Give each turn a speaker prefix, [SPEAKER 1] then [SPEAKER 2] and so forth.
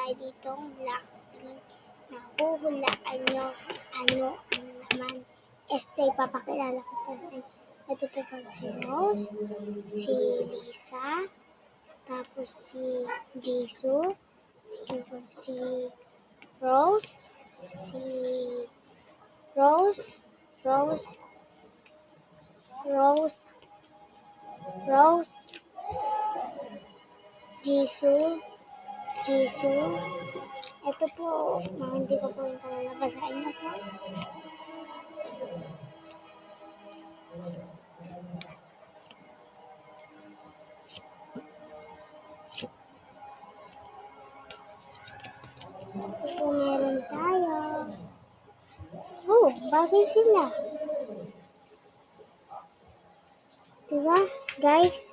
[SPEAKER 1] tayo ditong Blackpink. Nahuhulaan nyo ano ang laman. Papakilala ko pa sa inyo. Ito po pala si Rose, si Lisa, tapos si Jisoo, si Rose, si Rose, Rose, Rose, Rose, Jisoo, ito po, hindi ko po yung kalalabas sa inyo po. Ito po meron tayo. Oh, bagay sila. Diba, guys?